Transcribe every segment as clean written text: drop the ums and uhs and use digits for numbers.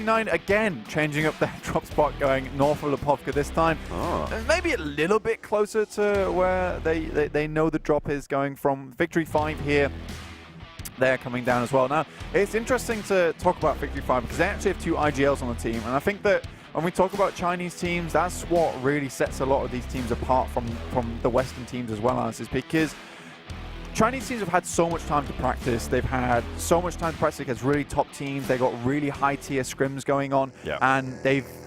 69 again changing up their drop spot, going north of Lipovka this time. Maybe a little bit closer to where they know the drop is going from. Victory 5 here. They're coming down as well. Now, it's interesting to talk about Victory 5 because they actually have 2 IGLs on the team, and I think that when we talk about Chinese teams, that's what really sets a lot of these teams apart from the Western teams as well, as is because Chinese teams have had so much time to practice. They've had so much time to practice against really top teams. They've got really high tier scrims going on, and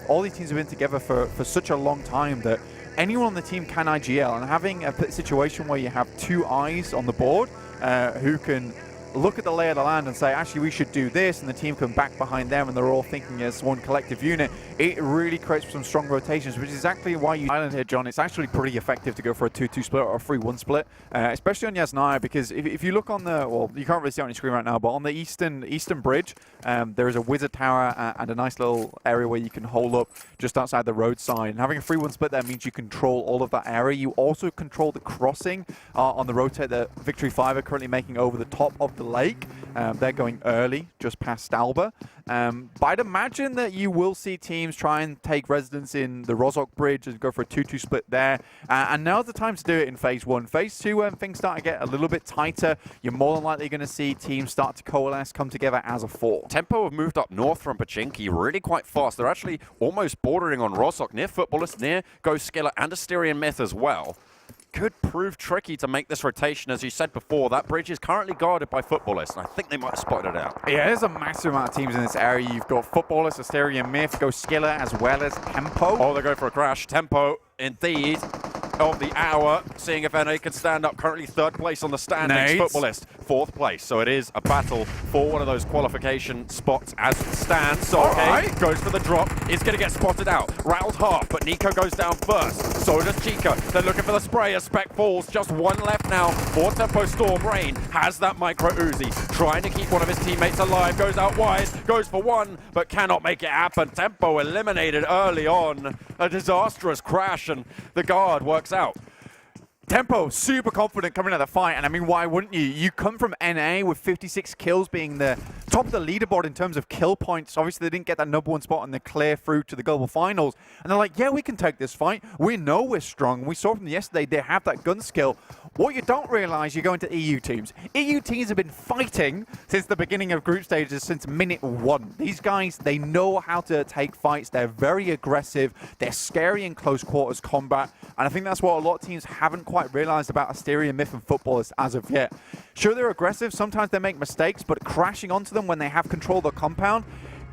all these teams have been together for such a long time that anyone on the team can IGL, and having a situation where you have 2 eyes on the board who can look at the lay of the land and say, actually, we should do this, and the team can back behind them, and they're all thinking as one collective unit. It really creates some strong rotations, which is exactly why you island here, John. It's actually pretty effective to go for a 2-2 split or a 3-1 split, especially on Yasnaya, because if you look on the, well, you can't really see it on your screen right now, but on the eastern bridge, there is a wizard tower and a nice little area where you can hole up just outside the roadside. And having a 3-1 split there means you control all of that area. You also control the crossing on the rotate that Victory 5 are currently making over the top of the lake. They're going early, just past Stalba. But I'd imagine that you will see teams try and take residence in the Rozhok Bridge and go for a 2-2 split there. And now's the time to do it in Phase 1. Phase 2, when things start to get a little bit tighter, you're more than likely going to see teams start to coalesce, come together as a 4. Tempo have moved up north from Pachinki really quite fast. They're actually almost bordering on Rozhok, near FUTBOLIST, near Skiller and Asterion Myth as well. Could prove tricky to make this rotation. As you said before, that bridge is currently guarded by FUTBOLIST, and I think they might have spotted it out. Yeah, there's a massive amount of teams in this area. You've got FUTBOLIST, Asterion Myth, Skiller, as well as Tempo. Oh, they go for a crash. Tempo, indeed, of the hour, seeing if NA can stand up. Currently 3rd place on the standings. FUTBOLIST 4th place. So it is a battle for one of those qualification spots as it stands. So okay, goes for the drop. Is going to get spotted out. Rattled half, but Nico goes down first. So does Chica. They're looking for the spray as Spec falls. Just 1 left now for Tempo. Storm Rain has that micro Uzi, trying to keep one of his teammates alive. Goes out wide, goes for 1, but cannot make it happen. Tempo eliminated early on. A disastrous crash, and the guard works out. Tempo, super confident coming out of the fight, and I mean, why wouldn't you? You come from NA with 56 kills, being the top of the leaderboard in terms of kill points. Obviously, they didn't get that #1 spot and the clear through to the global finals. And they're like, yeah, we can take this fight. We know we're strong. We saw from yesterday they have that gun skill. What you don't realize, you go into EU teams. EU teams have been fighting since the beginning of group stages, since minute 1. These guys, they know how to take fights. They're very aggressive. They're scary in close quarters combat. And I think that's what a lot of teams haven't quite realized about Asterion Myth and FUTBOLIST as of yet. Sure, they're aggressive. Sometimes they make mistakes, but crashing onto them when they have control of the compound,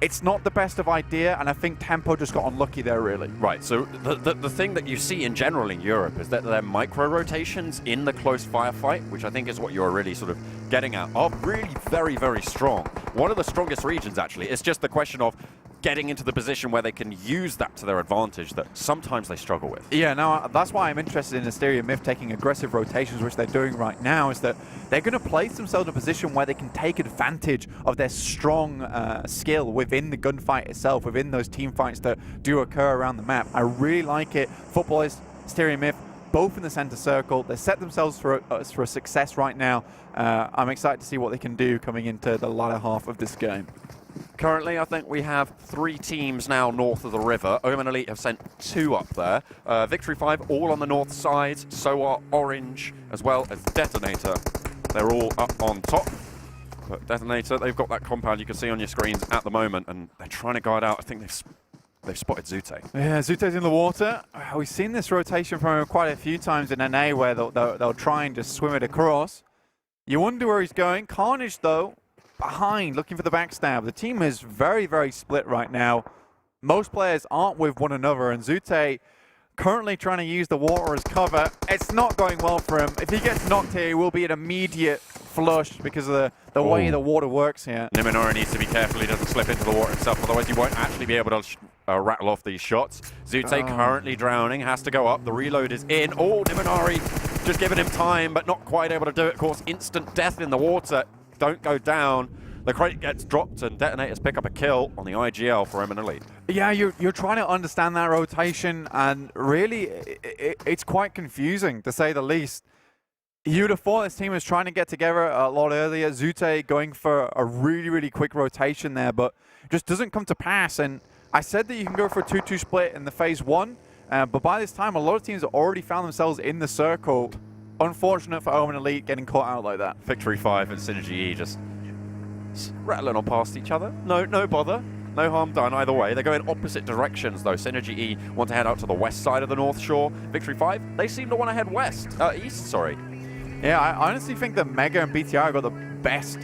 it's not the best of idea, and I think Tempo just got unlucky there, really. Right, so the thing that you see in general in Europe is that their micro-rotations in the close firefight, which I think is what you're really sort of getting at, are really very, very strong. One of the strongest regions, actually. It's just the question of getting into the position where they can use that to their advantage that sometimes they struggle with. Yeah, now that's why I'm interested in Asterion Myth taking aggressive rotations, which they're doing right now, is that they're going to place themselves in a position where they can take advantage of their strong skill within the gunfight itself, within those team fights that do occur around the map. I really like it. FUTBOLIST, Asterion Myth, both in the center circle. They set themselves for a success right now. I'm excited to see what they can do coming into the latter half of this game. Currently, I think we have 3 teams now north of the river. Omen Elite have sent 2 up there. Victory 5 all on the north side. So are Orange as well as Detonator. They're all up on top. But Detonator, they've got that compound you can see on your screens at the moment, and they're trying to guard out. I think they've spotted Zute. Yeah, Zute's in the water. We've seen this rotation from him quite a few times in NA where they'll try and just swim it across. You wonder where he's going. Carnage, though, behind, looking for the backstab. The team is very, very split right now. Most players aren't with one another, and Zute currently trying to use the water as cover. It's not going well for him. If he gets knocked here, he will be an immediate flush because of the way the water works here. Niminori needs to be careful he doesn't slip into the water himself, otherwise he won't actually be able to rattle off these shots. Zute currently drowning, has to go up. The reload is in. Oh, Niminori just giving him time, but not quite able to do it. Of course, instant death in the water. Don't go down. The crate gets dropped and Detonators pick up a kill on the IGL for Omen Elite. Yeah, you're trying to understand that rotation, and really it's quite confusing, to say the least. You'd have thought this team was trying to get together a lot earlier. Zute going for a really, really quick rotation there, but just doesn't come to pass. And I said that you can go for a 2-2 split in the phase 1, but by this time, a lot of teams have already found themselves in the circle. Unfortunate for Omen Elite getting caught out like that. Victory 5 and synerGE just rattling on past each other. No bother. No harm done either way. They're going opposite directions, though. synerGE want to head out to the west side of the North Shore. Victory 5, they seem to want to head east, sorry. Yeah, I honestly think that Mega and BTR got the best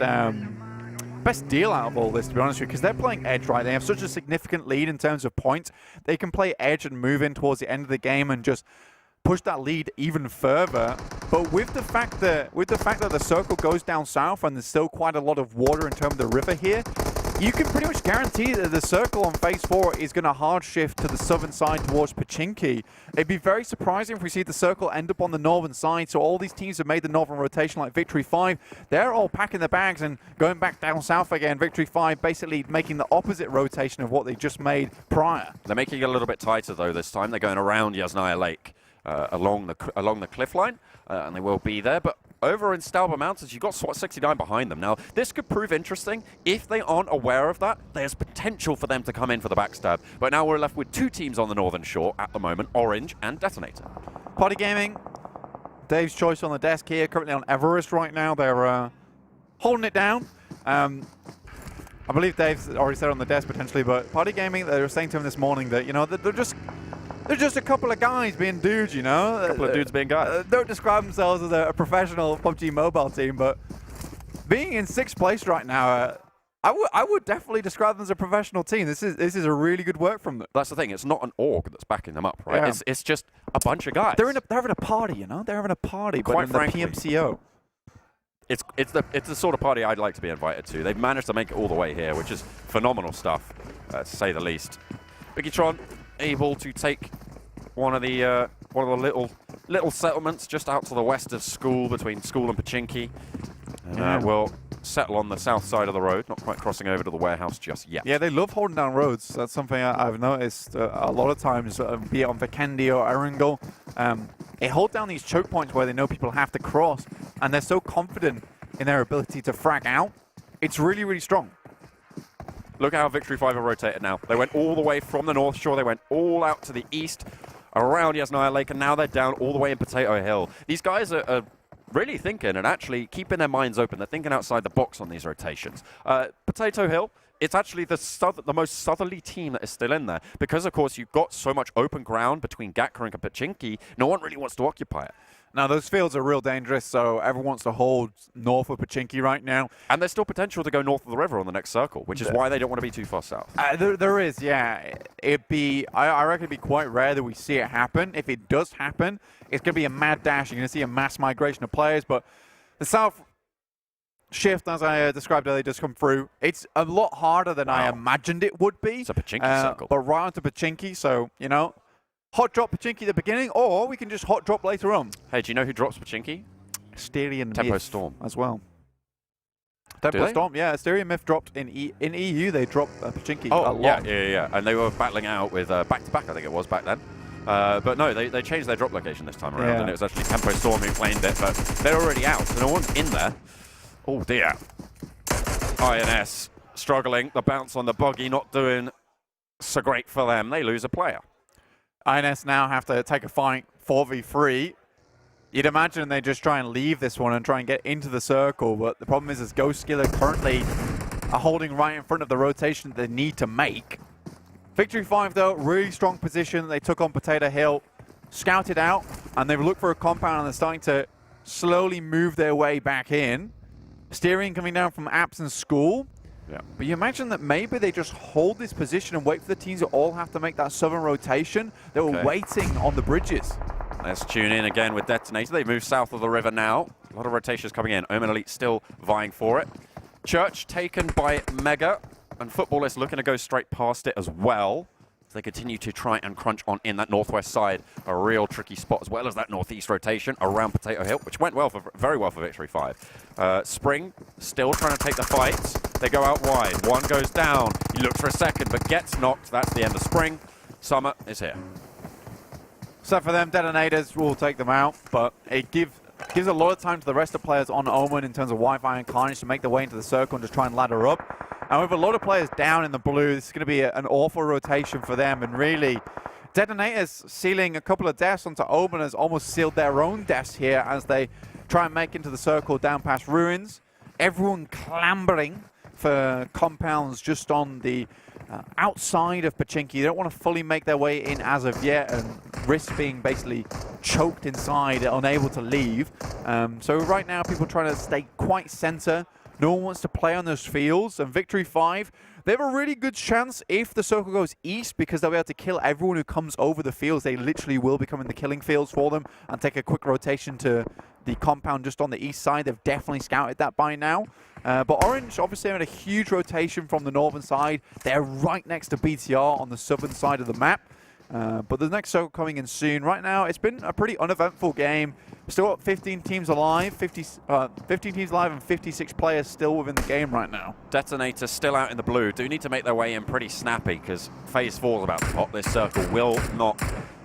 deal out of all this, to be honest with you, because they're playing edge, right? They have such a significant lead in terms of points. They can play edge and move in towards the end of the game and just push that lead even further. But with the fact that the circle goes down south and there's still quite a lot of water in terms of the river here, you can pretty much guarantee that the circle on phase 4 is going to hard shift to the southern side towards Pochinki. It'd be very surprising if we see the circle end up on the northern side. So all these teams have made the northern rotation, like Victory 5. They're all packing their bags and going back down south again. Victory 5 basically making the opposite rotation of what they just made prior. They're making it a little bit tighter, though, this time. They're going around Yasnaya Lake along the cliff line, and they will be there. But over in Stalber Mountains, you've got SWAT 69 behind them. Now, this could prove interesting. If they aren't aware of that, there's potential for them to come in for the backstab. But now we're left with 2 teams on the northern shore at the moment, Orange and Detonator. Party Gaming, Dave's choice on the desk here, currently on Everest right now. They're holding it down. I believe Dave's already said on the desk potentially, but Party Gaming, they were saying to him this morning that, you know, they're just a couple of guys being dudes, you know? A couple of dudes being guys. Don't describe themselves as a professional PUBG Mobile team, but being in 6th place right now, I would definitely describe them as a professional team. This is a really good work from them. That's the thing. It's not an org that's backing them up, right? Yeah. It's just a bunch of guys. They're having a party, you know? They're having a party, but in the PMCO. It's the sort of party I'd like to be invited to. They've managed to make it all the way here, which is phenomenal stuff, to say the least. BIGETRON able to take one of the little settlements just out to the west of School, between School and Pochinki. And we'll settle on the south side of the road, not quite crossing over to the warehouse just yet. Yeah, they love holding down roads. That's something I've noticed a lot of times, be it on Vikendi or Erangel. They hold down these choke points where they know people have to cross, and they're so confident in their ability to frag out. It's really, really strong. Look at how Victory 5 are rotated now. They went all the way from the North Shore. They went all out to the east, around Yasnaya Lake, and now they're down all the way in Potato Hill. These guys are really thinking and actually keeping their minds open. They're thinking outside the box on these rotations. Potato Hill, it's actually the most southerly team that is still in there because, of course, you've got so much open ground between Gatkarink and Pochinki. No one really wants to occupy it. Now, those fields are real dangerous, so everyone wants to hold north of Pochinki right now. And there's still potential to go north of the river on the next circle, which is why they don't want to be too far south. There is, yeah. I reckon it'd be quite rare that we see it happen. If it does happen, it's going to be a mad dash. You're going to see a mass migration of players, but the south shift, as I described earlier, does come through. It's a lot harder than I imagined it would be. It's a Pochinki circle. But right onto Pochinki, so, you know, hot drop Pochinki at the beginning, or we can just hot drop later on. Hey, do you know who drops Pochinki? Asterion Tempo Myth Storm as well. Tempo Storm, yeah. Asterion Myth dropped in EU. They dropped Pochinki a lot. Yeah. And they were battling out with back-to-back, I think it was back then. But no, they changed their drop location this time around, and it was actually Tempo Storm who claimed it, but they're already out, so no one's in there. Oh dear. INS struggling. The bounce on the buggy not doing so great for them. They lose a player. INS now have to take a fight 4v3. You'd imagine they just try and leave this one and try and get into the circle, but the problem is Ghost Skiller currently are holding right in front of the rotation they need to make. Victory 5, though, really strong position. They took on Potato Hill, scouted out, and they've looked for a compound, and they're starting to slowly move their way back in. Asterion coming down from Apps and School. Yeah. But you imagine that maybe they just hold this position and wait for the teams to all have to make that southern rotation. They were waiting on the bridges. Let's tune in again with Detonator. They've moved south of the river now. A lot of rotations coming in. Omen Elite still vying for it. Church taken by Mega, and FUTBOLIST looking to go straight past it as well. They continue to try and crunch on in that northwest side, a real tricky spot, as well as that northeast rotation around Potato Hill, which went very well for Victory 5. Spring still trying to take the fight. They go out wide. One goes down. He looks for a second, but gets knocked. That's the end of Spring. Summer is here. So for them, Detonators will take them out, but it gives a lot of time to the rest of the players on Omen in terms of Wi-Fi and Carnage to make their way into the circle and just try and ladder up. And with a lot of players down in the blue, this is going to be an awful rotation for them. And really, Detonators sealing a couple of deaths onto Omen has almost sealed their own deaths here as they try and make into the circle down past Ruins. Everyone clambering for compounds just on the outside of Pochinki. They don't want to fully make their way in as of yet and risk being basically choked inside, unable to leave. So right now, people are trying to stay quite center. No one wants to play on those fields. And Victory 5, they have a really good chance if the circle goes east because they'll be able to kill everyone who comes over the fields. They literally will become in the killing fields for them and take a quick rotation to the compound just on the east side. They've definitely scouted that by now. But Orange obviously had a huge rotation from the northern side. They're right next to BTR on the southern side of the map. But the next circle coming in soon. Right now, it's been a pretty uneventful game. Still got 15 teams alive, 15 teams alive and 56 players still within the game right now. Detonator still out in the blue. Do need to make their way in pretty snappy because Phase 4 is about to pop. This circle will not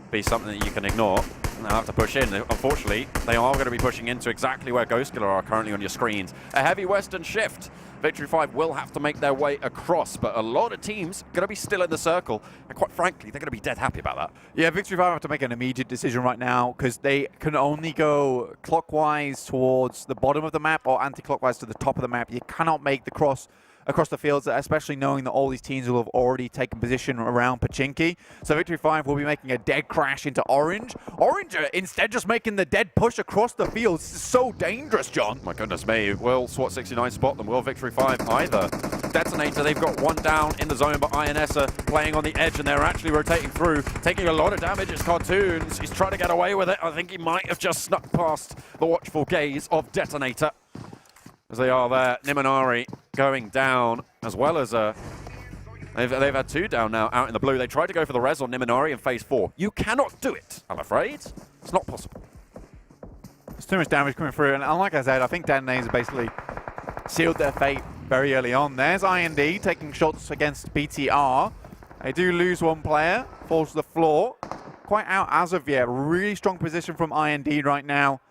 be something that you can ignore. They'll have to push in. Unfortunately, they are going to be pushing into exactly where Ghost Killer are currently on your screens. A heavy western shift. Victory 5 will have to make their way across, but a lot of teams are going to be still in the circle. And quite frankly, they're going to be dead happy about that. Yeah, Victory 5 have to make an immediate decision right now because they can only go clockwise towards the bottom of the map or anti-clockwise to the top of the map. You cannot make the cross across the fields, especially knowing that all these teams will have already taken position around Pochinki. So Victory 5 will be making a dead crash into Orange. Orange are instead just making the dead push across the field. This is so dangerous, John. My goodness me. Will SWAT 69 spot them? Will Victory 5 either? Detonator, they've got one down in the zone, but INS are playing on the edge and they're actually rotating through, taking a lot of damage. It's Cartoons. He's trying to get away with it. I think he might have just snuck past the watchful gaze of Detonator. As they are there, Niminari going down, as well as they've had two down now out in the blue. They tried to go for the res on Niminari in Phase 4. You cannot do it, I'm afraid. It's not possible. There's too much damage coming through, and like I said, I think Detonators basically sealed their fate very early on. There's IND taking shots against BTR. They do lose one player, falls to the floor. Quite out as of yet. Really strong position from IND right now.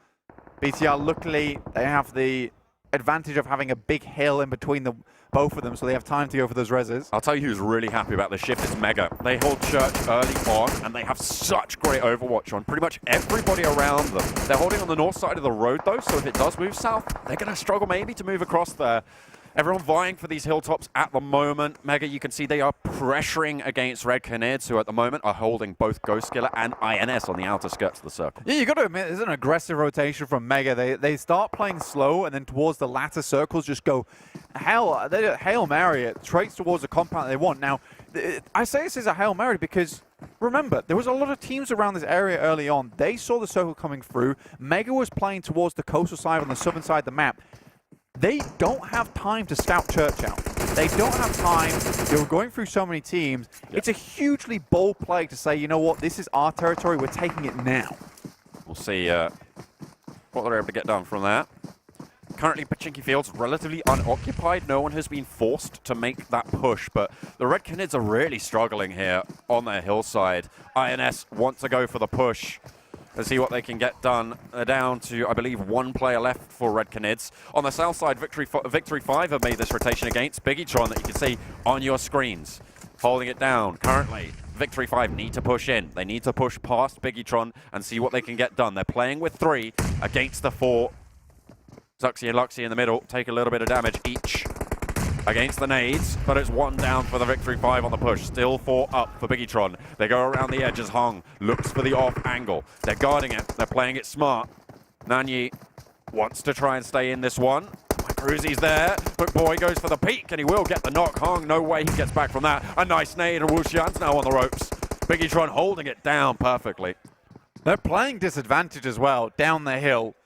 BTR, luckily, they have the advantage of having a big hill in between both of them, so they have time to go for those reses. I'll tell you who's really happy about this shift is Mega. They hold Church early on, and they have such great overwatch on pretty much everybody around them. They're holding on the north side of the road, though, so if it does move south, they're going to struggle maybe to move across there. Everyone vying for these hilltops at the moment. Mega, you can see they are pressuring against Red Canids, who at the moment are holding both Ghost Killer and INS on the outer skirts of the circle. Yeah, you got to admit, there's an aggressive rotation from Mega. They start playing slow, and then towards the latter circles just go, they Hail Mary it, straight towards the compound they want. Now, I say this is a Hail Mary because, remember, there was a lot of teams around this area early on. They saw the circle coming through. Mega was playing towards the coastal side on the southern side of the map. They don't have time to scout Church out. They don't have time. They were going through so many teams. Yep. It's a hugely bold play to say, you know what, this is our territory. We're taking it now. We'll see what they're able to get done from that. Currently, Pochinki Field's relatively unoccupied. No one has been forced to make that push, but the Red Canids are really struggling here on their hillside. INS want to go for the push. Let's see what they can get done. They're down to, I believe, one player left for Red Canids. On the south side, Victory 5 have made this rotation against BIGETRON that you can see on your screens. Holding it down. Currently, Victory 5 need to push in. They need to push past BIGETRON and see what they can get done. They're playing with 3 against the 4. Zuxi and Luxi in the middle take a little bit of damage each against the nades, but it's 1 down for the Victory 5 on the push. Still 4 up for BIGETRON. They go around the edge as Hung looks for the off angle. They're guarding it. They're playing it smart. Nanyi wants to try and stay in this one. Cruzy's there, but Boy goes for the peek, and he will get the knock. Hung, no way he gets back from that. A nice nade, and Wuxian's now on the ropes. BIGETRON holding it down perfectly. They're playing disadvantage as well, down the hill.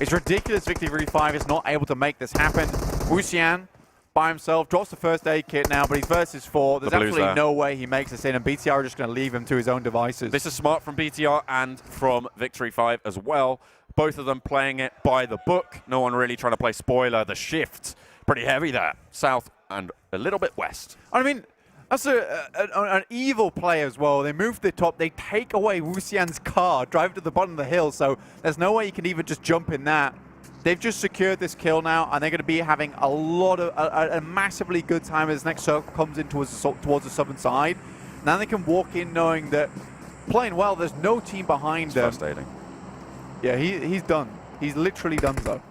It's ridiculous Victory 5 is not able to make this happen. Wuxian by himself, drops the first aid kit now, but he's versus 4. There's absolutely no way he makes this in, and BTR are just going to leave him to his own devices. This is smart from BTR and from Victory 5 as well. Both of them playing it by the book. No one really trying to play spoiler. The shift, pretty heavy there. South and a little bit west. I mean, that's an evil play as well. They move to the top. They take away Wuxian's car, drive to the bottom of the hill, so there's no way you can even just jump in that. they've just secured this kill now, and they're going to be having a lot of a massively good time as this next circle comes in towards the southern side. Now they can walk in knowing that playing well, there's no team behind them. Frustrating. Yeah, he's done. He's literally done so.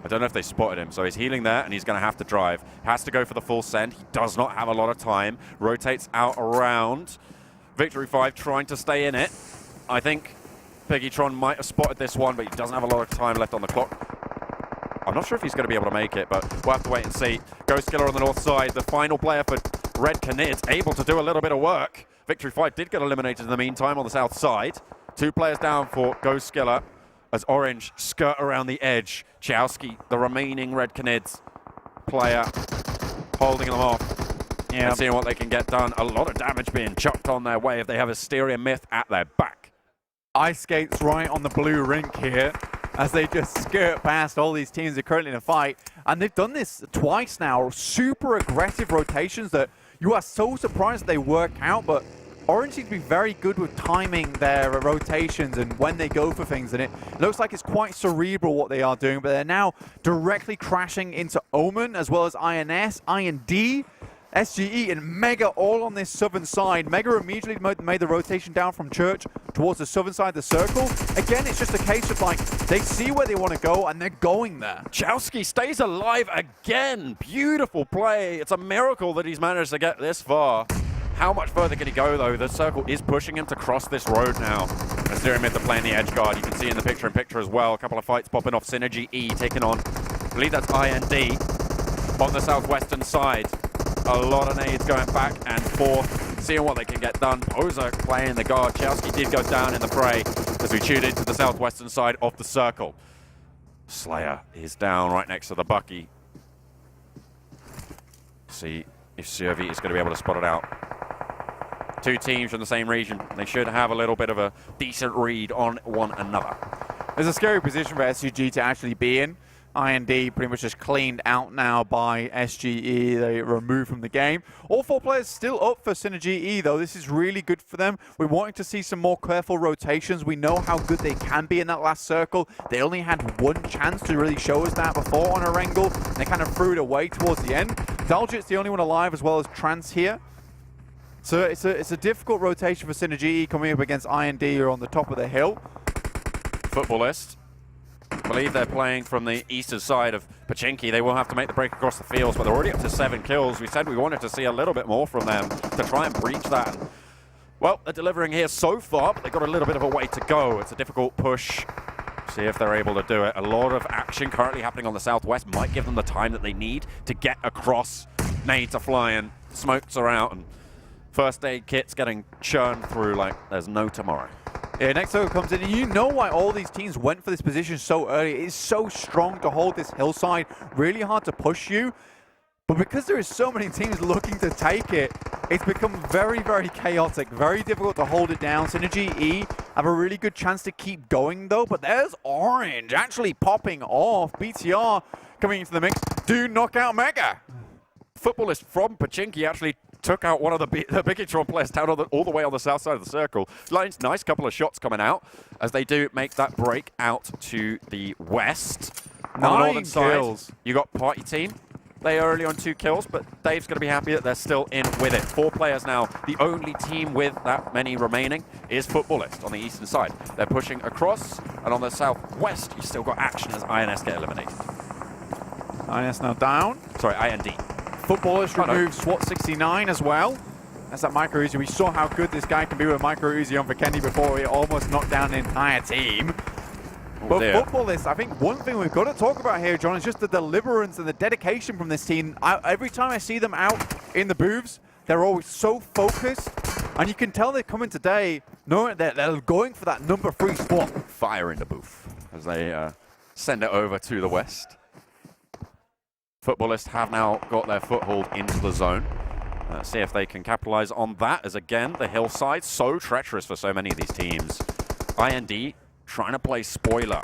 I don't know if they spotted him, so he's healing there, and he's going to have to drive. Has to go for the full send. He does not have a lot of time. Rotates out around. Victory 5 trying to stay in it. I think BIGETRON might have spotted this one, but he doesn't have a lot of time left on the clock. I'm not sure if he's going to be able to make it, but we'll have to wait and see. Ghost Killer on the north side, the final player for Red Canids, able to do a little bit of work. Victory 5 did get eliminated in the meantime on the south side. 2 players down for Ghost Killer as Orange skirt around the edge. Chowski, the remaining Red Canids player, holding them off. Yeah. And seeing what they can get done. A lot of damage being chucked on their way if they have Asterion Myth at their back. Ice skates right on the blue rink here as they just skirt past all these teams that are currently in a fight. And they've done this twice now. Super aggressive rotations that you are so surprised that they work out, but Orange seems to be very good with timing their rotations and when they go for things, and it looks like it's quite cerebral what they are doing, but they're now directly crashing into Omen as well as INS, IND, SGE, and Mega all on this southern side. Mega immediately made the rotation down from Church towards the southern side of the circle. Again, it's just a case of like, they see where they want to go and they're going there. Chowski stays alive again. Beautiful play. It's a miracle that he's managed to get this far. How much further can he go, though? The circle is pushing him to cross this road now. Asterion Myth are playing the edge guard. You can see in the picture as well. A couple of fights popping off. synerGE taking on, I believe that's IND on the southwestern side. A lot of nades going back and forth, seeing what they can get done. Poser playing the guard. Chowski did go down in the fray as we tune into the southwestern side of the circle. Slayer is down right next to the Bucky. See if synerGE is going to be able to spot it out. 2 teams from the same region. They should have a little bit of a decent read on one another. There's a scary position for SGG to actually be in. IND pretty much just cleaned out now by SGE. They removed from the game. All 4 players still up for synerGE, though. This is really good for them. We're wanting to see some more careful rotations. We know how good they can be in that last circle. They only had 1 chance to really show us that before on Erangel. They kind of threw it away towards the end. Daljit's the only one alive, as well as Trance here. So it's a difficult rotation for synerGE coming up against IND or on the top of the hill. FUTBOLIST, I believe they're playing from the eastern side of Pochinki. They will have to make the break across the fields, but they're already up to 7 kills. We said we wanted to see a little bit more from them to try and breach that. Well, they're delivering here so far, but they've got a little bit of a way to go. It's a difficult push. See if they're able to do it. A lot of action currently happening on the southwest. Might give them the time that they need to get across. Nades are flying, smokes are out, and first aid kits getting churned through like there's no tomorrow. Yeah, next circle comes in, and you know why all these teams went for this position so early. It is so strong to hold this hillside, really hard to push you. But because there is so many teams looking to take it, it's become very, very chaotic, very difficult to hold it down. synerGE have a really good chance to keep going, though, but there's Orange actually popping off. BTR coming into the mix. Do knock out Mega. FUTBOLIST from Pochinki actually took out one of the BIGETRON players down all the way on the south side of the circle. Nice couple of shots coming out as they do make that break out to the west. 9 on the northern kills. side, you got Party Team. They are early on 2 kills, but Dave's going to be happy that they're still in with it. 4 players now. The only team with that many remaining is FUTBOLIST on the eastern side. They're pushing across, and on the southwest, you still got action as INS get eliminated. INS now down. Sorry, IND. FUTBOLIST removed SWAT 69 as well. That's that micro Uzi. We saw how good this guy can be with micro Uzi on for Kenny before he almost knocked down the entire team. But FUTBOLIST, I think one thing we've got to talk about here, John, is just the deliverance and the dedication from this team. Every time I see them out in the booths, they're always so focused. And you can tell they're coming today knowing that they're going for that number 3 spot. Fire in the booth as they send it over to the west. FUTBOLIST have now got their foothold into the zone. See if they can capitalize on that, as again, the hillside, so treacherous for so many of these teams. IND trying to play spoiler.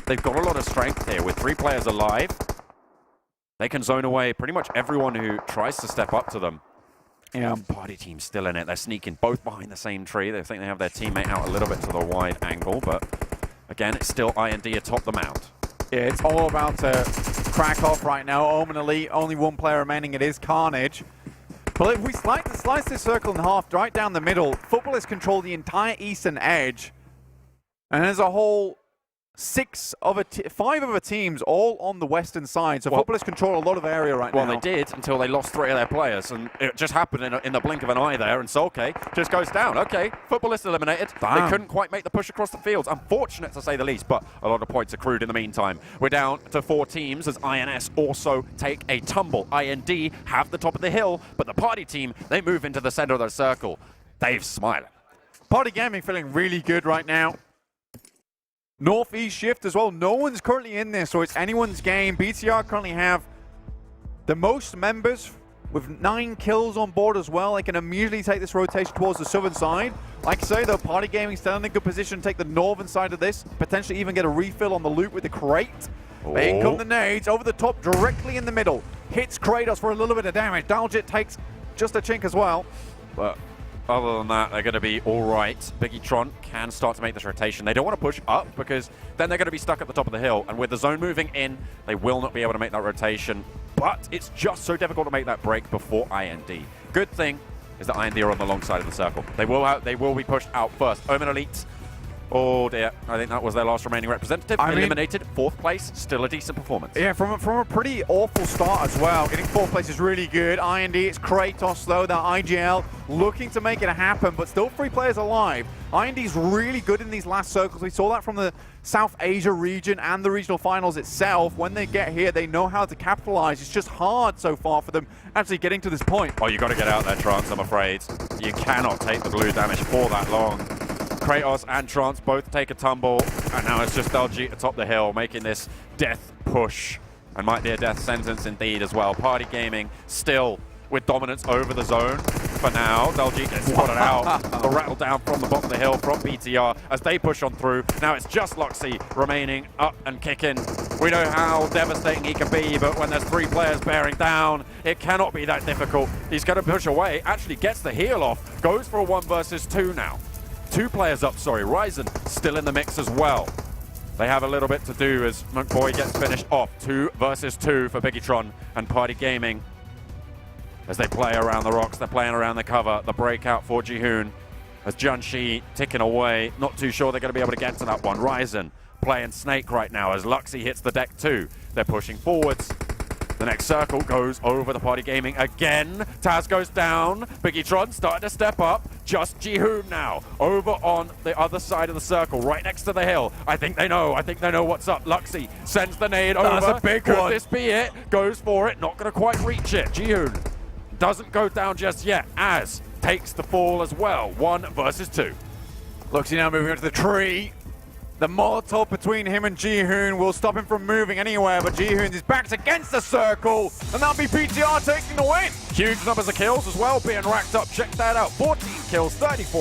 They've got a lot of strength here with 3 players alive. They can zone away pretty much everyone who tries to step up to them. Yeah, Party Team's still in it. They're sneaking both behind the same tree. They think they have their teammate out a little bit to the wide angle, but again, it's still IND atop the mound. Yeah, it's all about to crack off right now. Omen Elite, only one player remaining. It is carnage. But if we slice this circle in half, right down the middle, Futbolists control the entire eastern edge. And there's a whole 5 other teams all on the western side. So Futbolists control a lot of area right now. Well, they did until they lost 3 of their players. And it just happened in the blink of an eye there. And Solke just goes down. Okay, Futbolists eliminated. Damn. They couldn't quite make the push across the fields. Unfortunate to say the least, but a lot of points accrued in the meantime. We're down to 4 teams as INS also take a tumble. IND have the top of the hill, but the party team, they move into the center of the circle. Dave's smiling. Party Gaming feeling really good right now. Northeast shift as well. No one's currently in this, so it's anyone's game. BTR currently have the most members with 9 kills on board as well. They can immediately take this rotation towards the southern side. Like I say, though, Party Gaming still in a good position to take the northern side of this, potentially even get a refill on the loot with the crate. Oh. But in come the nades, over the top, directly in the middle. Hits Kratos for a little bit of damage. Daljit takes just a chink as well. But other than that, they're going to be all right. BIGETRON can start to make this rotation. They don't want to push up because then they're going to be stuck at the top of the hill. And with the zone moving in, they will not be able to make that rotation. But it's just so difficult to make that break before IND. Good thing is that IND are on the long side of the circle. They will be pushed out first. Omen Elite. Oh dear, I think that was their last remaining representative. Eliminated, 4th place, still a decent performance. Yeah, from a pretty awful start as well. Getting 4th place is really good. IND, it's Kratos though, that IGL looking to make it happen, but still 3 players alive. IND's really good in these last circles. We saw that from the South Asia region and the regional finals itself. When they get here, they know how to capitalize. It's just hard so far for them actually getting to this point. Oh, you got to get out there, Trance, I'm afraid. You cannot take the blue damage for that long. Kratos and Trance both take a tumble, and now it's just Daljit atop the hill, making this death push, and might be a death sentence indeed as well. Party Gaming still with dominance over the zone for now. Daljit gets spotted out, the rattle down from the bottom of the hill from BTR as they push on through. Now it's just Luxy remaining up and kicking. We know how devastating he can be, but when there's 3 players bearing down, it cannot be that difficult. He's going to push away, actually gets the heal off, goes for a 1 versus 2 now. 2 players up, sorry. Ryzen still in the mix as well. They have a little bit to do as McBoy gets finished off. 2 versus 2 for BIGETRON and Party Gaming. As they play around the rocks, they're playing around the cover. The breakout for Jihoon as Junshi ticking away. Not too sure they're going to be able to get to that one. Ryzen playing Snake right now as Luxy hits the deck too. They're pushing forwards. The next circle goes over the Party Gaming again. Taz goes down. BIGETRON starting to step up. Just Jihoon now. Over on the other side of the circle, right next to the hill. I think they know what's up. Luxy sends the nade over. That's a big Could one. this be it? Goes for it. Not going to quite reach it. Jihoon doesn't go down just yet. Az takes the fall as well. 1 versus 2. Luxy now moving into the tree. The Molotov between him and Jihoon will stop him from moving anywhere, but Jihoon is backed against the circle, and that'll be PTR taking the win. Huge numbers of kills as well being racked up. Check that out. 14 kills, 34